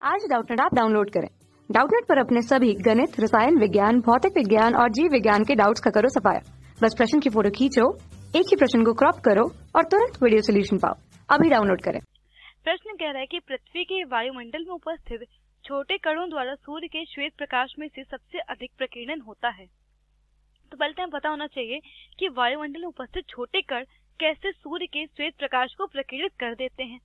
आज Doubtnut app download करें। Doubtnut पर अपने सभी गणित, रसायन विज्ञान, भौतिक विज्ञान और जीव विज्ञान के डाउट्स का करो सफाया। बस प्रश्न की फोटो खींचो, एक ही प्रश्न को क्रॉप करो और तुरंत वीडियो सोल्यूशन पाओ। अभी डाउनलोड करें। प्रश्न कह रहा है कि पृथ्वी के वायुमंडल में उपस्थित छोटे कणों द्वारा सूर्य के श्वेत प्रकाश में से सबसे अधिक प्रकीर्णन होता है। तो पहले हमें पता होना चाहिए कि वायुमंडल में उपस्थित छोटे कण कैसे सूर्य के श्वेत प्रकाश को प्रकीर्णित कर देते हैं।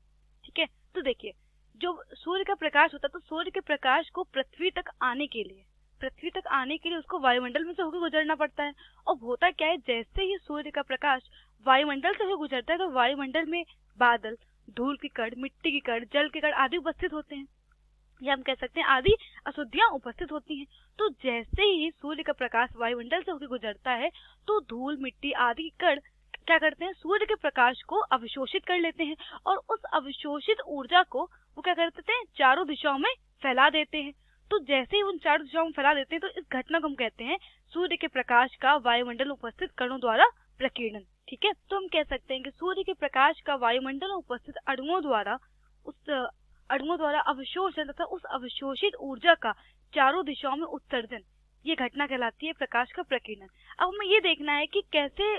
ठीक है, तो देखिए, जो सूर्य का प्रकाश होता है, तो सूर्य के प्रकाश को पृथ्वी तक आने के लिए उसको वायुमंडल में से होकर गुजरना पड़ता है। और होता क्या है, जैसे ही सूर्य का प्रकाश वायुमंडल से होकर गुजरता है तो वायुमंडल में बादल, धूल के कण, मिट्टी के कण, जल के कण आदि उपस्थित होते हैं, या हम कह सकते हैं आदि अशुद्धियां उपस्थित होती हैं। तो जैसे ही सूर्य का प्रकाश वायुमंडल से होकर गुजरता है तो धूल, मिट्टी आदि कण क्या करते हैं, सूर्य के प्रकाश को अवशोषित कर लेते हैं और उस अवशोषित ऊर्जा को वो क्या करते हैं, चारों दिशाओं में फैला देते हैं। तो जैसे ही उन चारों दिशाओं में फैला देते हैं तो इस घटना को हम कहते हैं सूर्य के प्रकाश का वायुमंडल में उपस्थित कणों द्वारा प्रकीर्णन। ठीक है, तो हम कह सकते हैं कि सूर्य के प्रकाश का वायुमंडल में उपस्थित अणुओं द्वारा अवशोषण तथा उस अवशोषित ऊर्जा का चारों दिशाओं में उत्सर्जन, ये घटना कहलाती है प्रकाश का प्रकीर्णन। अब हमें ये देखना है कि कैसे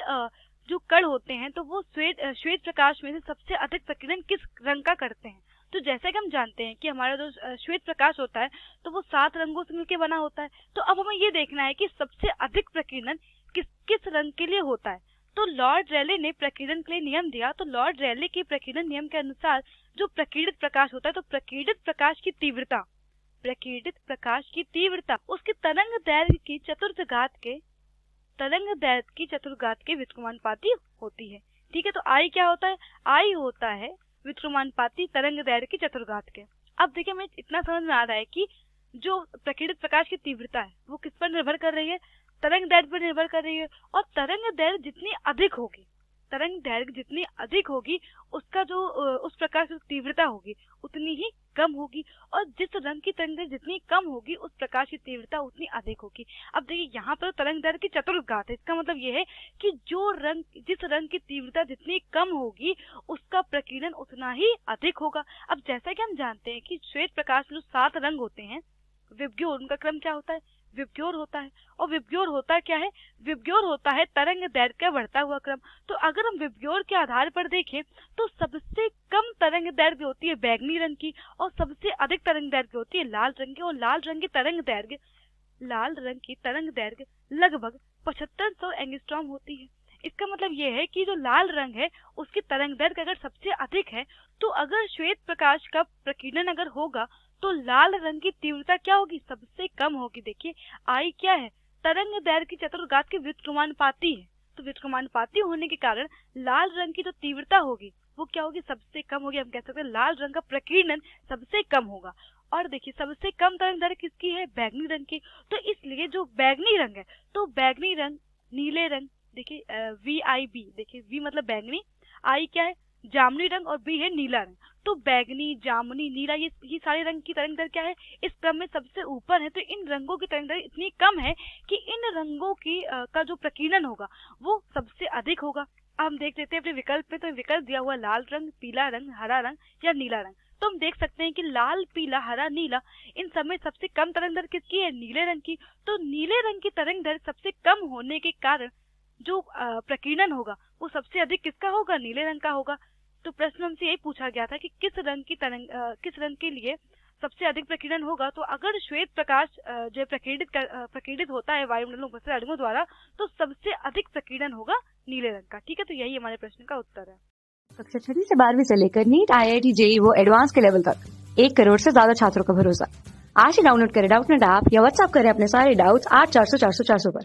जो कण होते हैं तो वो श्वेत प्रकाश में से सबसे अधिक प्रकीर्णन किस रंग का करते हैं। तो जैसे कि हम जानते हैं कि हमारा जो श्वेत प्रकाश होता है तो वो 7 रंगों से मिलकर बना होता है। तो अब हमें ये देखना है कि सबसे अधिक प्रकीर्णन किस रंग के लिए होता है। तो लॉर्ड रेले ने प्रकीर्णन के लिए नियम दिया। तो लॉर्ड रेले के प्रकीर्णन नियम के अनुसार जो प्रकीर्णित प्रकाश होता है, तो प्रकीर्णित प्रकाश की तीव्रता उसकी तरंग दैर्घ्य की चतुर्घात के व्युत्क्रमानुपाती होती है। ठीक है, तो आई क्या होता है, आई होता है व्युत्क्रमानुपाती तरंग दैर्घ्य की चतुर्घात के। अब देखिए, हमें इतना समझ में आ रहा है कि जो प्रकीर्णित प्रकाश की तीव्रता है वो किस पर निर्भर कर रही है, तरंग दैर्घ्य पर निर्भर कर रही है। और तरंग दैर्घ्य जितनी अधिक होगी उसका जो उस प्रकाश की तीव्रता होगी उतनी ही कम होगी, और जिस रंग की तरंग दैर्घ्य जितनी कम होगी उस प्रकाश की तीव्रता उतनी अधिक होगी। अब देखिए, यहाँ पर तरंग दैर्घ्य की चतुर्घात है, इसका मतलब ये है कि जिस रंग की तीव्रता जितनी कम होगी उसका प्रकीर्णन उतना ही अधिक होगा। अब जैसा कि हम जानते हैं कि श्वेत प्रकाश में जो 7 रंग होते हैं, विबग्योर, उनका क्रम क्या होता है, विबग्योर होता है। और विबग्योर होता क्या है, विबग्योर होता है तरंग दैर्घ्य का बढ़ता हुआ क्रम। तो अगर हम विबग्योर के आधार पर देखें तो सबसे कम तरंग दैर्घ्य होती है बैगनी रंग की और सबसे अधिक तरंग दैर्घ्य होती है लाल रंग की। और लाल रंग की तरंग दैर्घ्य लगभग 7500 एंगस्ट्रॉम होती है। इसका मतलब ये है कि जो लाल रंग है उसकी तरंग दैर्घ्य अगर सबसे अधिक है, तो अगर श्वेत प्रकाश का प्रकीर्णन अगर होगा तो लाल रंग की तीव्रता क्या होगी, सबसे कम होगी। देखिए, आई क्या है, तरंग दैर्घ्य की चतुर्घात के व्युत्क्रमानुपाती है। तो व्युत्क्रमानुपाती होने के कारण लाल रंग की जो तीव्रता होगी वो क्या होगी, सबसे कम होगी। हम कह सकते हैं लाल रंग का प्रकीर्णन सबसे कम होगा। और देखिए, सबसे कम तरंग दैर्घ्य किसकी है, बैगनी रंग की। तो इसलिए जो बैगनी रंग है, तो बैगनी रंग, नीले रंग, देखिए VIB, देखिए V मतलब बैगनी, I क्या है, जामुनी रंग, और B है नीला रंग। तो बैगनी, जामुनी, नीला, ये सारे रंग की तरंग दैर्घ्य क्या है, इस क्रम में सबसे ऊपर है। तो इन रंगों की तरंग दैर्घ्य इतनी कम है कि इन रंगों की का जो प्रकीर्णन होगा वो सबसे अधिक होगा। अब हम देख लेते हैं अपने विकल्प में। तो विकल्प दिया हुआ लाल रंग, पीला रंग, हरा रंग या नीला रंग। तो हम देख सकते हैं कि लाल, पीला, हरा, नीला, इन सब में सबसे कम तरंग दैर्घ्य किसकी है, नीले रंग की। तो नीले रंग की तरंग दैर्घ्य सबसे कम होने के कारण जो प्रकीर्णन होगा वो सबसे अधिक किसका होगा, नीले रंग का होगा। तो प्रश्न हमसे यही पूछा गया था कि किस रंग के लिए सबसे अधिक प्रकीर्णन होगा। तो अगर श्वेत प्रकाश जो प्रकीर्णित होता है वायुमंडल में उपस्थित अणुओं द्वारा, तो सबसे अधिक प्रकीर्णन होगा नीले रंग का। ठीक है, तो यही हमारे प्रश्न का उत्तर है। कक्षा 6 से 12वीं से लेकर नीट, IIT, JEE वो एडवांस के लेवल तक 1 करोड़ से ज्यादा छात्रों का भरोसा। आज ही डाउनलोड करें डाउटनेट ऐप या व्हाट्सएप करें अपने सारे डाउट्स 8400 400 400 पर।